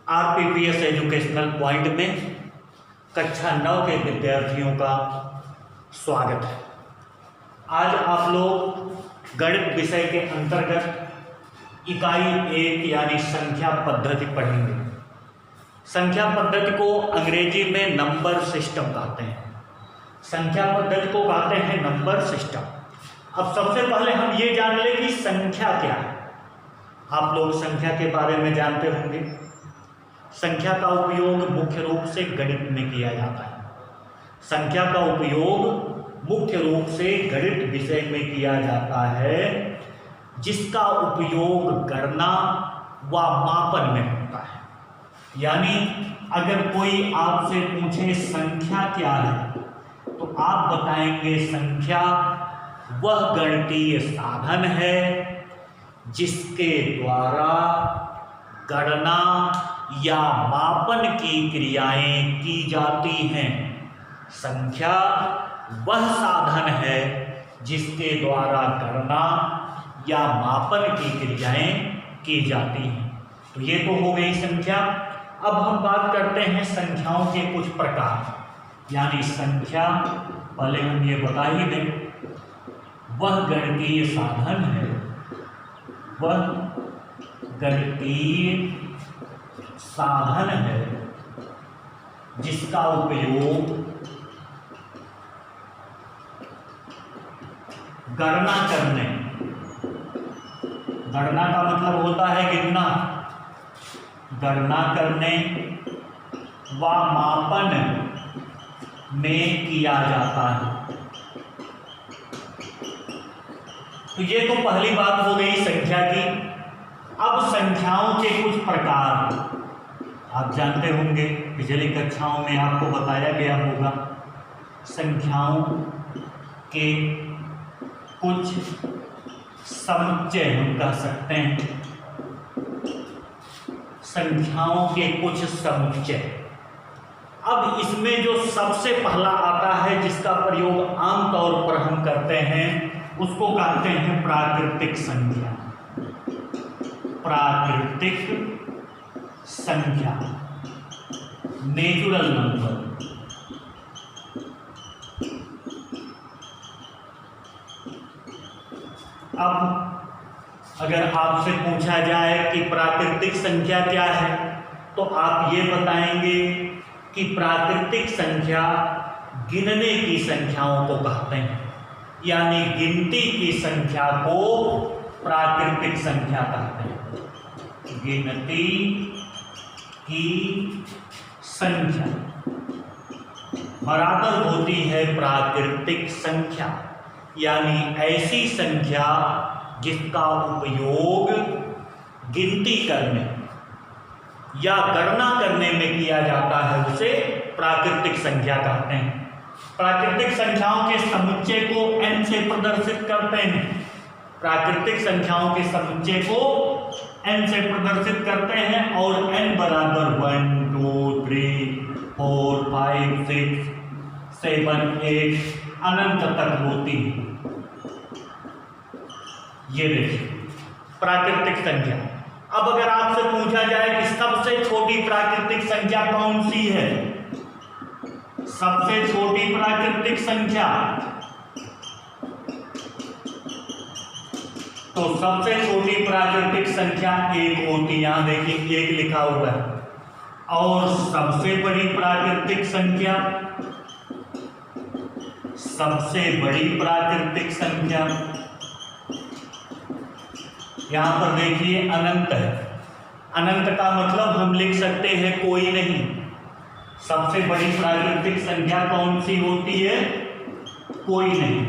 आरपीपीएस educational point में कक्षा 9 के विद्यार्थियों का स्वागत है। आज आप लोग गणित विषय के अंतर्गत इकाई 1 यानी संख्या पद्धति पढ़ेंगे। संख्या पद्धति को अंग्रेजी में नंबर सिस्टम कहते हैं। संख्या पद्धति को कहते हैं नंबर सिस्टम। अब सबसे पहले हम ये जान लें कि संख्या क्या है। आप लोग संख्या के बारे में जानते होंगे। संख्या का उपयोग मुख्य रूप से गणित में किया जाता है। संख्या का उपयोग मुख्य रूप से गणित विषय में किया जाता है, जिसका उपयोग गणना व मापन में होता है। यानी अगर कोई आपसे पूछे संख्या क्या है, तो आप बताएंगे संख्या वह गणितीय साधन है जिसके द्वारा गणना या मापन की क्रियाएं की जाती हैं। संख्या वह साधन है जिसके द्वारा गणना या मापन की क्रियाएं की जाती हैं। तो ये तो हो गई संख्या। अब हम बात करते हैं संख्याओं के कुछ प्रकार। यानी संख्या, पहले हम ये बता ही दें, वह गणितीय साधन है, वह गणितीय साधन है जिसका उपयोग गणना करने, गणना का मतलब होता है गिनना, गणना करने व मापन में किया जाता है। तो ये तो पहली बात हो गई संख्या की। अब संख्याओं के कुछ प्रकार आप जानते होंगे, पिछली कक्षाओं में आपको बताया गया होगा। संख्याओं के कुछ समुच्चय हम कह सकते हैं, संख्याओं के कुछ समुच्चय। अब इसमें जो सबसे पहला आता है, जिसका प्रयोग आमतौर पर हम करते हैं, उसको कहते हैं प्राकृतिक संख्या। प्राकृतिक संख्या, नेचुरल नंबर। अब अगर आपसे पूछा जाए कि प्राकृतिक संख्या क्या है, तो आप ये बताएंगे कि प्राकृतिक संख्या गिनने की संख्याओं को कहते हैं। यानी गिनती की संख्या को प्राकृतिक संख्या कहते हैं। गिनती की संख्या बराबर होती है प्राकृतिक संख्या, यानी ऐसी संख्या जिसका उपयोग गिनती करने या गणना करने में किया जाता है, उसे प्राकृतिक संख्या कहते हैं। प्राकृतिक संख्याओं के समुच्चय को n से प्रदर्शित करते हैं। प्राकृतिक संख्याओं के समुच्चय को n से प्रदर्शित करते हैं और n बराबर 1 2 3 4 5 6 7 8 अनंत तक होती है। ये देखिए प्राकृतिक संख्या। अब अगर आपसे पूछा जाए कि सबसे छोटी प्राकृतिक संख्या कौन सी है, सबसे छोटी प्राकृतिक संख्या, तो सबसे छोटी प्राकृतिक संख्या 1 होती है। यहां देखिए 1 लिखा हुआ है। और सबसे बड़ी प्राकृतिक संख्या, सबसे बड़ी प्राकृतिक संख्या यहां पर देखिए अनंत है। अनंत का मतलब हम लिख सकते हैं कोई नहीं। सबसे बड़ी प्राकृतिक संख्या कौन सी होती है? कोई नहीं।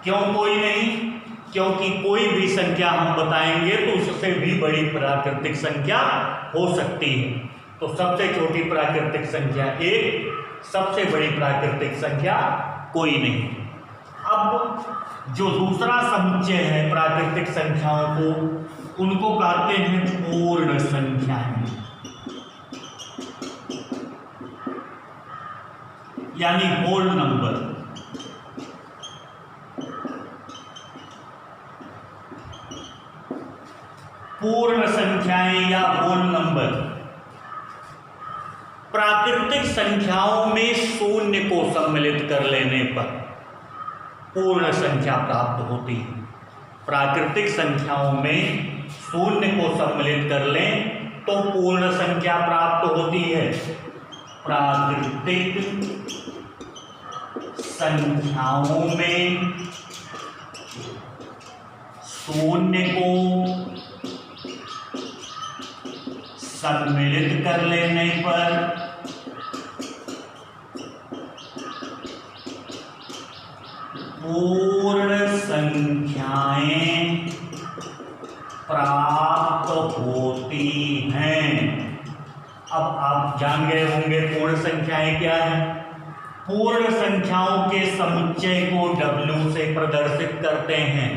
क्यों कोई नहीं? क्योंकि कोई भी संख्या हम बताएंगे तो उससे भी बड़ी प्राकृतिक संख्या हो सकती है। तो सबसे छोटी प्राकृतिक संख्या 1, सबसे बड़ी प्राकृतिक संख्या कोई नहीं। अब जो दूसरा समुच्चय है प्राकृतिक संख्याओं को, उनको कहते हैं पूर्ण संख्याएं, यानी होल नंबर। पूर्ण संख्याएं या होल नंबर प्राकृतिक संख्याओं में शून्य को सम्मिलित कर लेने पर पूर्ण संख्या प्राप्त होती है। प्राकृतिक संख्याओं में शून्य को सम्मिलित कर लें तो पूर्ण संख्या प्राप्त होती है। प्राकृतिक संख्याओं में शून्य को सम्मिलित कर लेने पर पूर्ण संख्याएं प्राप्त होती हैं। अब आप जान गए होंगे पूर्ण संख्याएं क्या है। पूर्ण संख्याओं के समुच्चय को W से प्रदर्शित करते हैं।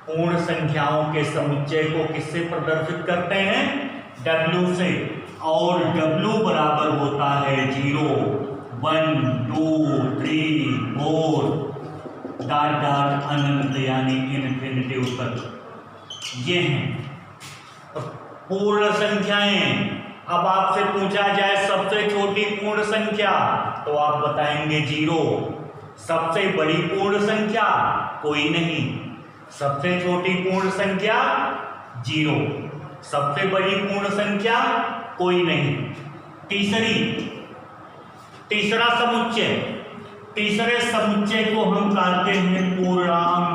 पूर्ण संख्याओं के समुच्चय को किससे प्रदर्शित करते हैं? W से। और W बराबर होता है 0, 1, 2, 3, 4 डॉट डॉट अनंत यानी इनफिनिटिव तक। ये हैं पूर्ण संख्याएं। अब आपसे पूछा जाए सबसे छोटी पूर्ण संख्या तो आप बताएंगे 0। सबसे बड़ी पूर्ण संख्या कोई नहीं। सबसे छोटी पूर्ण संख्या 0, सबसे बड़ी पूर्ण संख्या कोई नहीं। तीसरा समुच्चय, तीसरे समुच्चय को हम कहते हैं पूर्णांक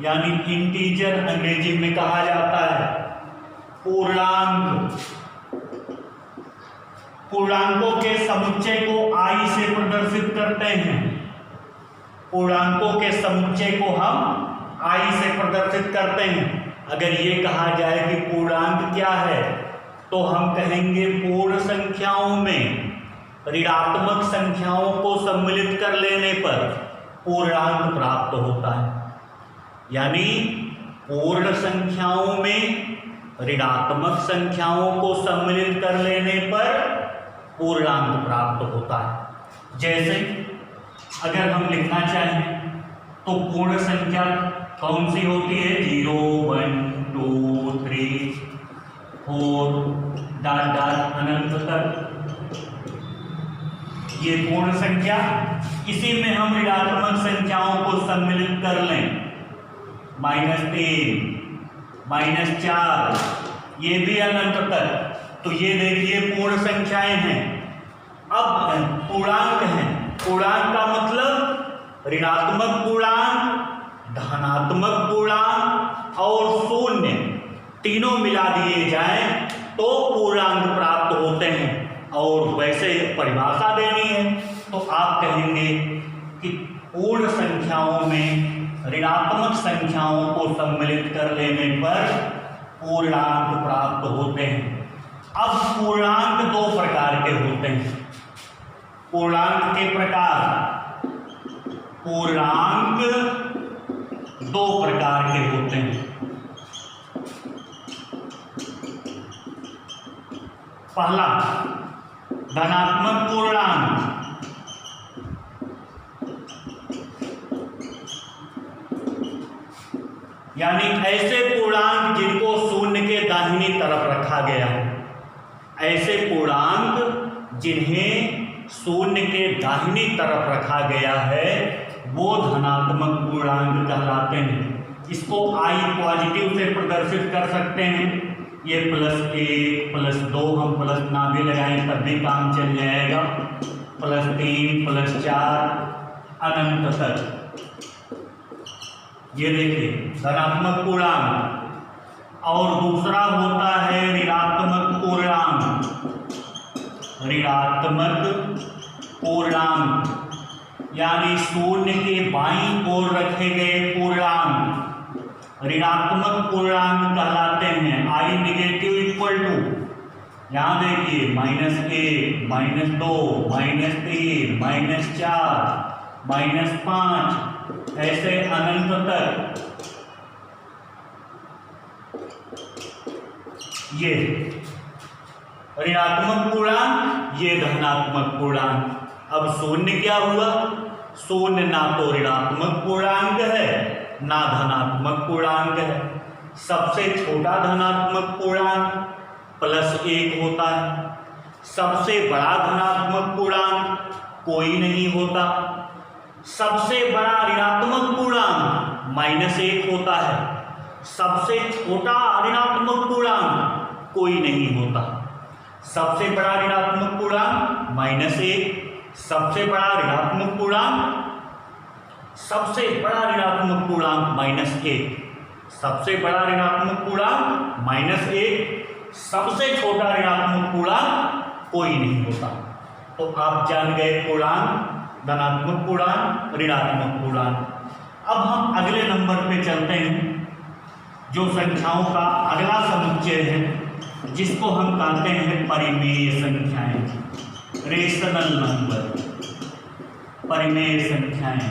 यानी इंटीजर अंग्रेजी में कहा जाता है पूर्णांक। पूर्णांकों के समुच्चय को I से प्रदर्शित करते हैं। पूर्णांकों के समुच्चय को हम I से प्रदर्शित करते हैं। अगर ये कहा जाए कि पूर्णांक क्या है तो हम कहेंगे पूर्ण संख्याओं में ऋणात्मक संख्याओं को सम्मिलित कर लेने पर पूर्णांक प्राप्त होता है। यानी पूर्ण संख्याओं में ऋणात्मक संख्याओं को सम्मिलित कर लेने पर पूर्णांक प्राप्त होता है। जैसे अगर हम लिखना चाहें तो पूर्ण संख्या कौन सी होती है? 0, 1, 2, 3, 4 डॉट डॉट अनंत तक। ये पूर्ण संख्या। इसी में हम ऋणात्मक संख्याओं को सम्मिलित कर लें, -3, -4 ये भी अनंत तक। तो ये देखिए पूर्ण संख्याएं हैं। अब पूर्णांक हैं। पूर्णांक का मतलब ऋणात्मक पूर्णांक, धनात्मक पूर्णांक और शून्य तीनों मिला दिए जाएं तो पूर्णांक प्राप्त होते हैं। और वैसे परिभाषा देनी है तो आप कहेंगे कि पूर्ण संख्याओं में ऋणात्मक संख्याओं को सम्मिलित कर लेने पर पूर्णांक प्राप्त होते हैं। अब पूर्णांक दो प्रकार के होते हैं। पूर्णांक के प्रकार, पूर्णांक दो प्रकार के होते हैं। पहला धनात्मक पूर्णांक, यानी ऐसे पूर्णांक जिनको शून्य के दाहिनी तरफ रखा गया है। ऐसे पूर्णांक जिन्हें शून्य के दाहिनी तरफ रखा गया है वो धनात्मक पूर्णांक कहलाते हैं। इसको I पॉजिटिव से प्रदर्शित कर सकते हैं। ये +1, +2 हम प्लस ना भी लगाएं तब भी काम चल जाएगा। +3, +4 अनंत तक। ये देखिए धनात्मक पूर्णांक। और दूसरा होता है ऋणात्मक पूर्णांक। ऋणात्मक पूर्णांक यानी शून्य के बाईं ओर रखे गए पूर्णांक ऋणात्मक पूर्णांक कहलाते हैं। I नेगेटिव इक्वल टू, यहाँ देखिए -1, -2, -3, -4, -5 ऐसे अनंत तक। ये ऋणात्मक पूर्णांक, ये धनात्मक पूर्णांक। अब शून्य क्या हुआ? शून्य ना तो ऋणात्मक पूर्णांक है ना धनात्मक पूर्णांक है। सबसे छोटा धनात्मक पूर्णांक +1 होता है। सबसे बड़ा धनात्मक पूर्णांक कोई नहीं होता। सबसे बड़ा ऋणात्मक पूर्णांक -1 होता है। सबसे छोटा ऋणात्मक पूर्णांक कोई नहीं होता। सबसे बड़ा ऋणात्मक पूर्णांक -1, सबसे बड़ा ऋणात्मक पूर्णांक, सबसे बड़ा ऋणात्मक पूर्णांक -1, सबसे बड़ा ऋणात्मक पूर्णांक -1, सबसे छोटा ऋणात्मक पूर्णांक कोई नहीं होता। तो आप जान गए पूर्णांक, धनात्मक पूर्णांक, ऋणात्मक पूर्णांक। अब हम अगले नंबर पे चलते हैं, जो संख्याओं का अगला समुच्चय है, जिसको हम कहते हैं परिमेय संख्याएं, रेशनल नंबर, परिमेय संख्याएं।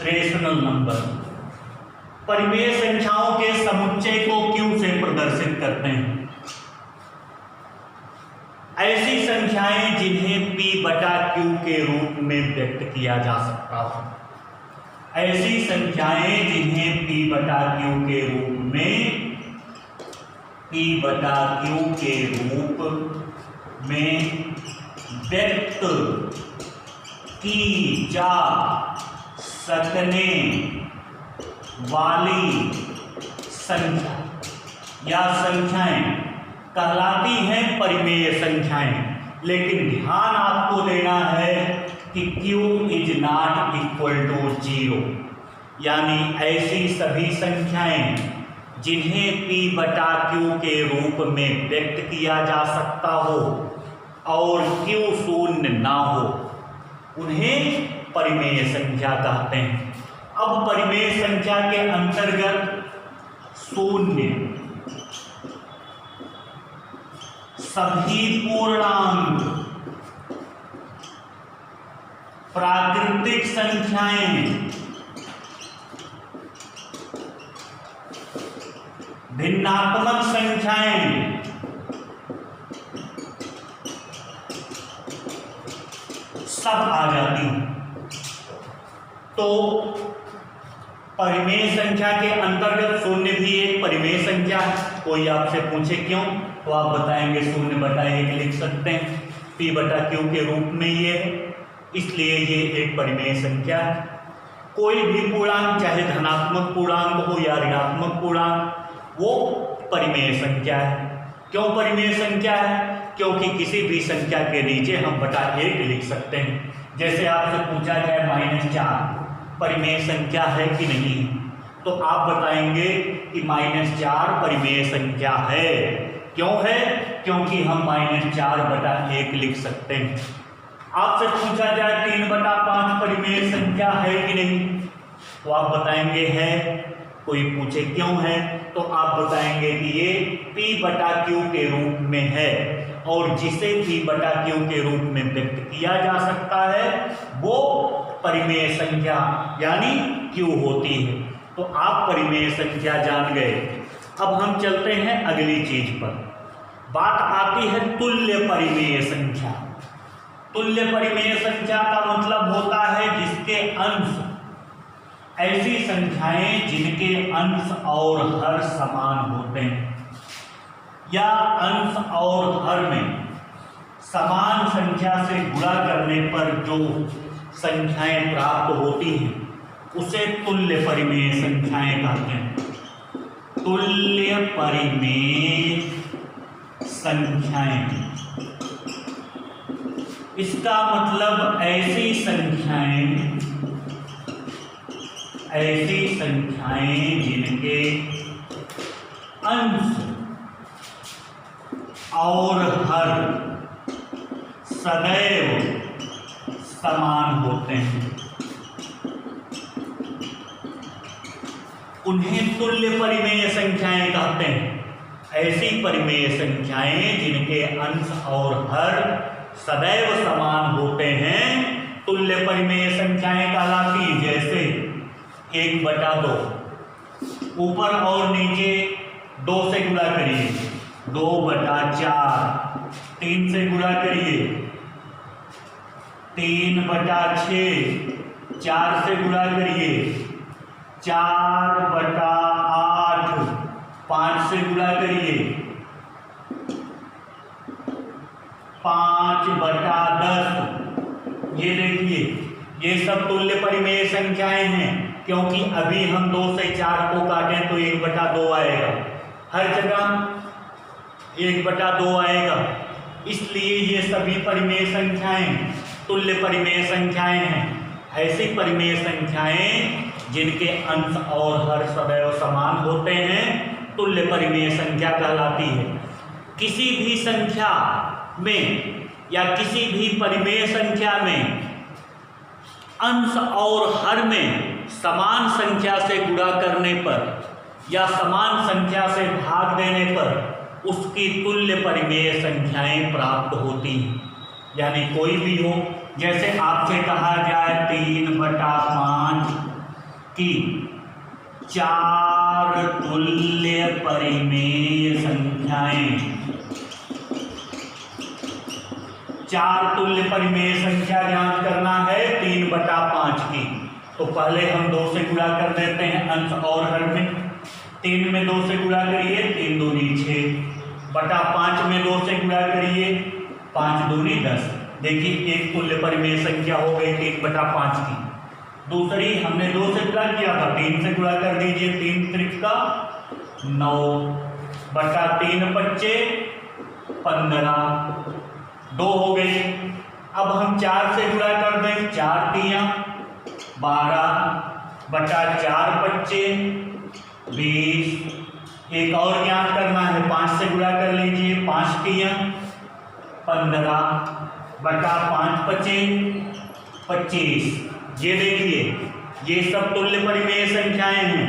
रेशनल नंबर परिमेय संख्याओं के समुच्चय को Q से प्रदर्शित करते हैं। ऐसी संख्याएं जिन्हें P बटा Q के रूप में व्यक्त किया जा सकता है। ऐसी संख्याएं जिन्हें P बटा Q के रूप में, P बटा Q के रूप में व्यक्त की जा सकने वाली संख्या या संख्याएं कहलाती हैं परिमेय संख्याएं। लेकिन ध्यान आपको देना है कि Q is not equal to 0, यानी ऐसी सभी संख्याएं जिन्हें P बटा Q के रूप में व्यक्त किया जा सकता हो और Q शून्य ना हो, उन्हें परिमेय संख्या कहते हैं। अब परिमेय संख्या के अंतर्गत शून्य, सभी पूर्णांक, प्राकृतिक संख्याएं, भिन्नात्मक संख्याएं, सब आ जाती हैं। तो परिमेय संख्या के अंतर्गत शून्य भी एक परिमेय संख्या है। कोई आपसे पूछे क्यों, तो आप बताएंगे 0/1 लिख सकते हैं। P बटा Q के रूप में ये है, इसलिए ये एक परिमेय संख्या है। कोई भी पूर्णांक, चाहे धनात्मक पूर्णांक हो या ऋणात्मक पूर्णांक, वो परिमेय संख्या है। क्यों परिमेय संख्या है? क्योंकि किसी भी संख्या के नीचे हम बटा 1 लिख सकते हैं। जैसे आपसे पूछा जाए -4 परिमेय संख्या है कि नहीं, तो आप बताएंगे कि -4 परिमेय संख्या है। क्यों है? क्योंकि हम -4/1 लिख सकते हैं। आपसे पूछा जाए 3/5 परिमेय संख्या है कि नहीं, तो आप बताएंगे है। कोई पूछे क्यों है, तो आप बताएंगे कि ये P बटा Q के रूप में है, और जिसे P बटा Q के रूप में व्यक्त किया जा सकता है वो परिमेय संख्या यानी Q होती है। तो आप परिमेय संख्या जान गए। अब हम चलते हैं अगली चीज पर। बात आती है तुल्य परिमेय संख्या। तुल्य परिमेय संख्या का मतलब होता है जिसके अंश, ऐसी संख्याएं जिनके अंश और हर समान होते हैं, या अंश और हर में समान संख्या से गुणा करने पर जो संख्याएं प्राप्त होती हैं उसे तुल्य परिमेय संख्याएं कहते हैं। तुल्य परिमेय संख्याएं, इसका मतलब ऐसी संख्याएं जिनके अंश और हर सदैव समान होते हैं, उन्हें तुल्य परिमेय संख्याएं कहते हैं। ऐसी परिमेय संख्याएं जिनके अंश और हर सदैव समान होते हैं तुल्य परिमेय संख्याएं कहलाती हैं। जैसे 1/2, ऊपर और नीचे 2 से गुणा करिए, 2/4, 3 से गुणा करिए, 3/6, 4 से गुणा करिए, 4/8, से गुणा करिए, 5/10। ये देखिए ये सब तुल्य परिमेय संख्याएं हैं, क्योंकि अभी हम 2 से 4 को काटें तो 1/2 आएगा, हर जगह 1/2 आएगा। इसलिए ये सभी परिमेय संख्याएं तुल्य परिमेय संख्याएं हैं। ऐसी परिमेय संख्याएं जिनके अंश और हर सदैव समान होते हैं तुल्य परिमेय संख्या कहलाती है। किसी भी संख्या में या किसी भी परिमेय संख्या में अंश और हर में समान संख्या से गुणा करने पर या समान संख्या से भाग देने पर उसकी तुल्य परिमेय संख्याएं प्राप्त होती हैं। यानी कोई भी हो, जैसे आपसे कहा जाए 3/5 की 4 तुल्य परिमेय संख्याएं, 4 तुल्य परिमेय संख्या ज्ञात करना है 3/5 की, तो पहले हम 2 से गुणा कर देते हैं अंश और हर में। 3 में 2 से गुणा करिए, 3 दूनी 6, बटा 5 में 2 से गुणा करिए, 5 दूनी 10। देखिए एक तुल्य परिमेय संख्या हो गई 3/5 की। दूसरी हमने 2 से गुणा किया था, 3 से गुणा कर दीजिए, 3 त्रिका 9 बटा 3 बच्चे 15, 2 हो गई। अब हम 4 से गुणा कर दें, 4 तियां 12 बटा 4 बच्चे 20। एक और ज्ञात करना है, 5 से गुणा कर लीजिए, 5 तियां 15 बटा 5 बचे 25। ये देखिए ये सब तुल्य परिमेय संख्याएं हैं।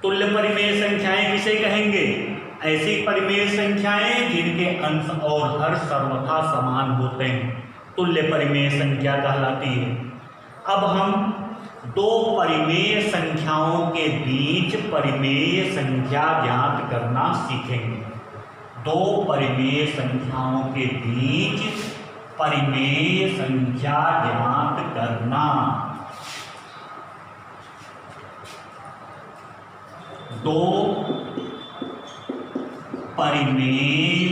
तुल्य परिमेय संख्याएं किसे कहेंगे? ऐसी परिमेय संख्याएं जिनके अंश और हर सर्वथा समान होते हैं तुल्य परिमेय संख्या कहलाती है। अब हम 2 परिमेय संख्याओं के बीच परिमेय संख्या ज्ञात करना सीखेंगे। 2 परिमेय संख्याओं के बीच परिमेय संख्या ज्ञात करना। 2 परिमेय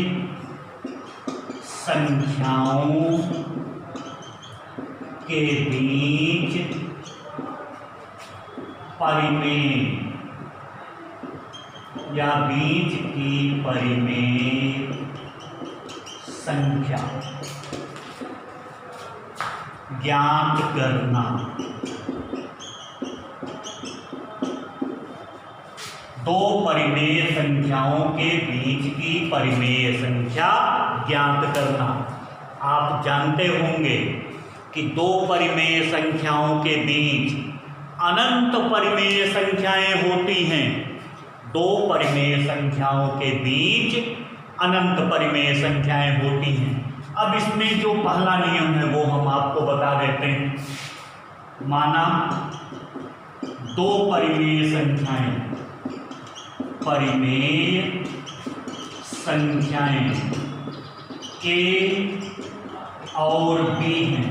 संख्याओं के बीच परिमेय या बीच की परिमेय संख्या ज्ञात करना। 2 परिमेय संख्याओं के बीच की परिमेय संख्या ज्ञात करना। आप जानते होंगे कि 2 परिमेय संख्याओं के बीच अनंत परिमेय संख्याएं होती हैं। 2 परिमेय संख्याओं के बीच अनंत परिमेय संख्याएं होती हैं। अब इसमें जो पहला नियम है वो हम आपको बता देते हैं। माना 2 परिमेय संख्याएं, परिमेय संख्याएं A और B हैं।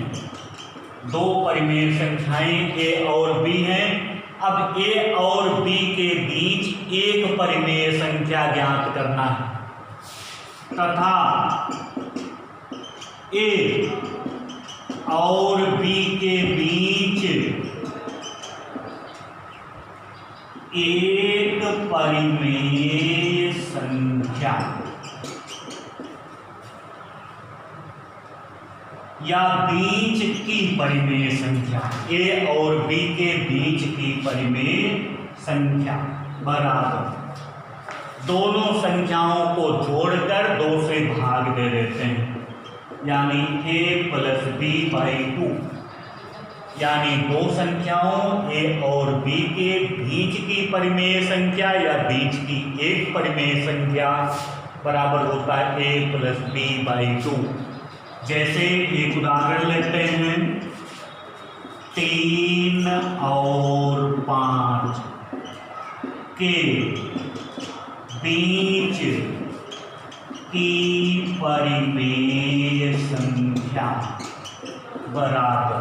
2 परिमेय संख्याएं A और B हैं। अब A और B के बीच एक परिमेय संख्या ज्ञात करना है तथा A और B के बीच एक परिमेय संख्या या बीच की परिमेय संख्या, A और B के बीच की परिमेय संख्या बराबर दोनों संख्याओं को जोड़कर 2 से भाग दे देते हैं, यानी A + B/2। यानी 2 संख्याओं A और B के बीच की परिमेय संख्या या बीच की एक परिमेय संख्या बराबर होता है A + B/2। जैसे एक उदाहरण लेते हैं, 3 और 5 के बीच की परिमेय संख्या बराबर,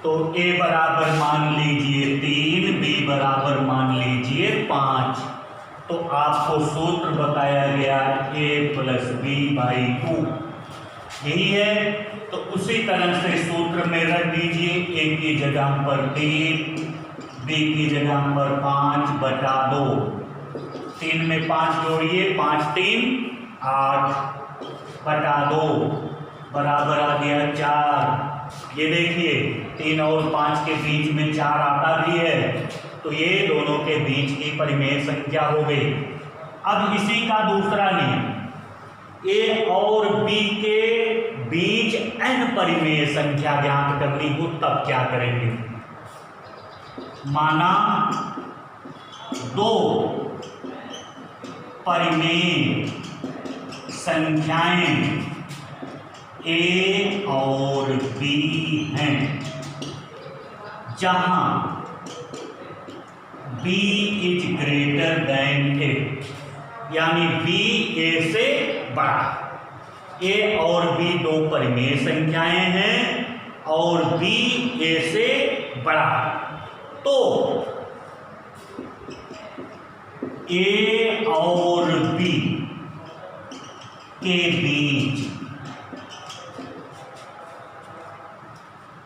तो A बराबर मान लीजिए 3, B बराबर मान लीजिए 5। तो आपको सूत्र बताया गया a+b/2 यही है। तो उसी तरह से सूत्र में रख दीजिए, a की जगह पर 3, b की जगह पर 5/2, 3 में 5 जोड़िए, 5 3 8/2 बराबर आ गया 4। ये देखिए 3 और 5 के बीच में 4 आता भी है, तो ये दोनों के बीच की परिमेय संख्या हो गई। अब इसी का दूसरा नियम, a और b के बीच n परिमेय संख्या ज्ञात करनी हो तब क्या करेंगे। माना दो परिमेय संख्याएं a और b हैं, जहां b is greater than a, यानी b a से बड़ा। a और b दो परिमेय संख्याएं हैं और b a से बड़ा, तो a और b के बीच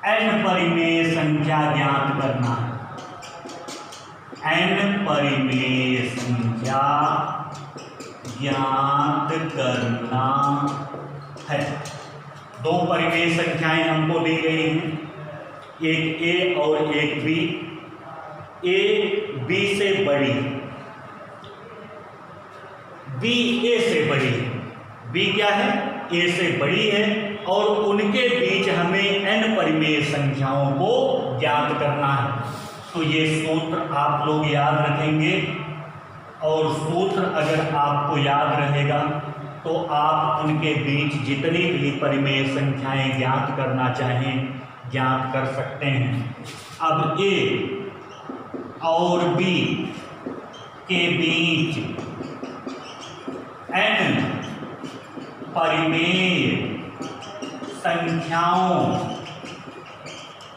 n परिमेय संख्या ज्ञात करना है। n परिमेय संख्या ज्ञात करना है। दो परिमेय संख्याएं हमको दी गई हैं, एक a और एक b। a b से बड़ी, b a से बड़ी है। b क्या है? a से बड़ी है और उनके बीच हमें n परिमेय संख्याओं को ज्ञात करना है। तो ये सूत्र आप लोग याद रखेंगे, और सूत्र अगर आपको याद रहेगा तो आप उनके बीच जितनी भी परिमेय संख्याएं ज्ञात करना चाहें ज्ञात कर सकते हैं। अब a और b के बीच n परिमेय संख्याओं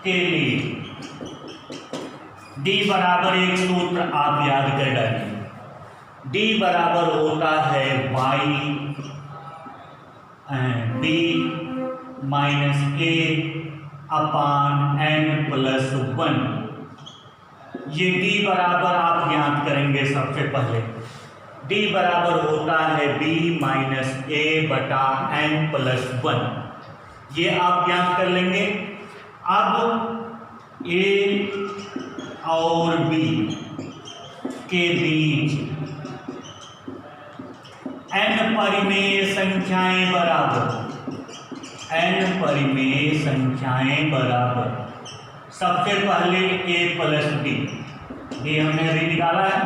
के लिए d बराबर एक सूत्र आप याद कर डालिए। d बराबर होता है b माइनस a/n+1। ये d बराबर आप ज्ञात करेंगे। सबसे पहले d बराबर होता है b माइनस a/n+1, ये आप ज्ञात कर लेंगे। अब a और b के बीच n परिमेय संख्याएं बराबर, सबसे पहले a+b, ये हमने अभी निकाला है,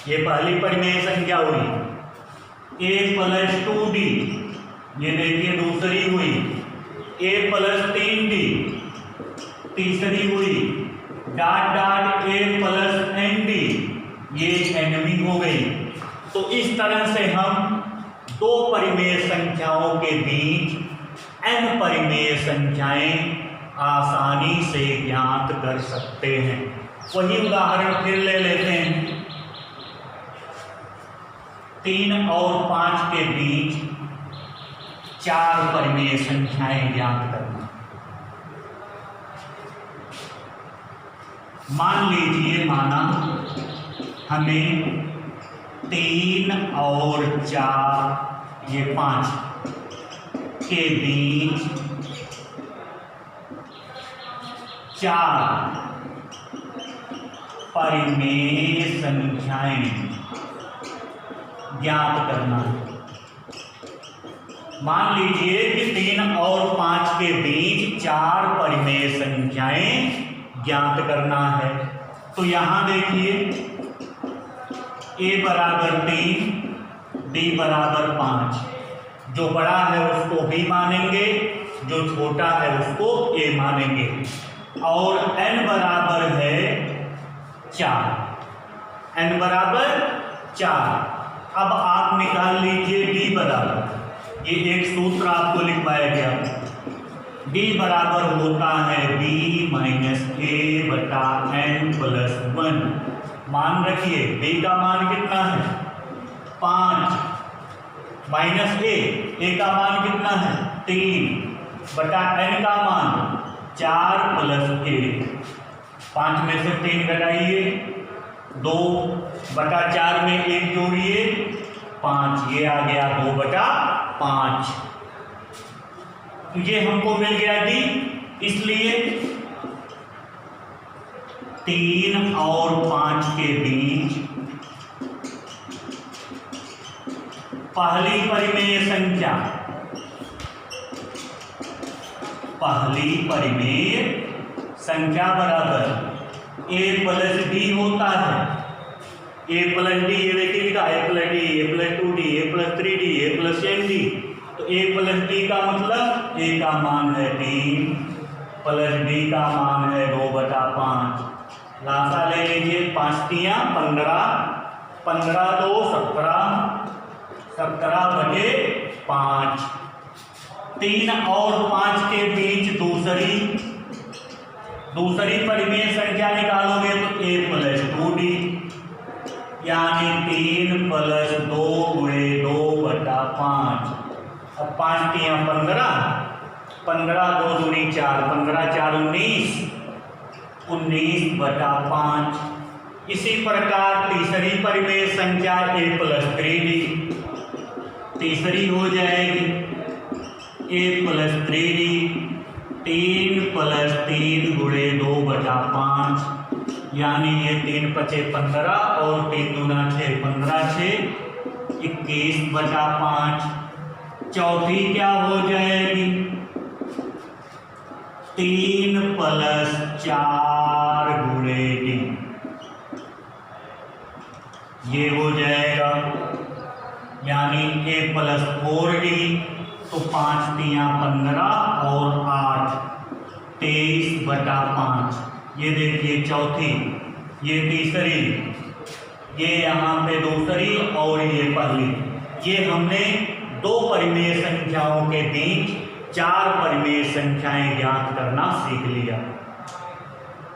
ये पहली परिमेय संख्या हुई। a+2d, ये देखिए दूसरी हुई। a+3d तीसरी हुई। a+nd, ये nवीं हो गई। तो इस तरह से हम दो परिमेय संख्याओं के बीच n परिमेय संख्याएं आसानी से ज्ञात कर सकते हैं। वही उदाहरण फिर ले लेते हैं। 3 और 5 के बीच 4 परिमेय संख्याएं ज्ञात करना। मान लीजिए, माना हमें 3 और 4, ये 5 के बीच 4 परिमेय संख्याएं ज्ञात करना है। मान लीजिए कि 3 और 5 के बीच 4 परिमेय संख्याएं ज्ञात करना है। तो यहां देखिए a बराबर 3, b बराबर 5, जो बड़ा है उसको b मानेंगे, जो छोटा है उसको a मानेंगे, और n बराबर है 4, n बराबर 4। अब आप निकाल लीजिए d बराबर, ये एक सूत्र आपको लिखवाया गया। d बराबर होता है b माइनस a/n+1, मान रखिए b का मान कितना है 5 माइनस a का मान कितना है 3 बटा n का मान 4 प्लस 1। 5 में से 3 घटाइए 2 बटा 4 में 1 जोड़िए 5, ये आ गया 2 बटा 5। ये हमको मिल गया d, इसलिए 3 और 5 के बीच पहली परिमेय संख्या बराबर a प्लस d होता है। a प्लस डी, ये देखिए लिखा a plus D, a plus 2d, a plus 3d, a plus md। तो a प्लस d का मतलब a का मान है 3 प्लस d का मान है 2 बटा 5। लासा ले लीजिए 5 तियां 15, 15 2 17, 17 बटे 5। 3 और 5 के बीच दूसरी परिमेय संख्या निकालोगे तो a प्लस 2d, यानी 3 प्लस 2 गुणे 2 बटा 5। अब 5 तियां 15, 15 2 दूनी 4, 15 4 19, 19 बटा 5। इसी प्रकार तीसरी परिमेय संख्या a प्लस 3d, तीसरी हो जाएगी a प्लस 3d, 3 प्लस 3 गुणे 2 बटा 5, यानी ये 3 पचे 15 और 3 दूना 6, 15 6 21 बटा 5। चौथी क्या हो जाएगी 3 प्लस 4 गुणे d, ये हो जाएगा, यानी a प्लस 4d। तो 5 तियां 15 और 8 23 बटा 5। ये देखिए चौथी, ये तीसरी, ये यहाँ पे दूसरी और ये पहली। ये हमने 2 परिमेय संख्याओं के बीच 4 परिमेय संख्याएं ज्ञात करना सीख लिया।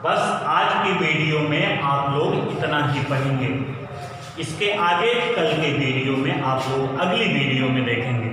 बस आज की वीडियो में आप लोग इतना ही पढ़ेंगे। इसके आगे कल के वीडियो में आप लोग अगली वीडियो में देखेंगे।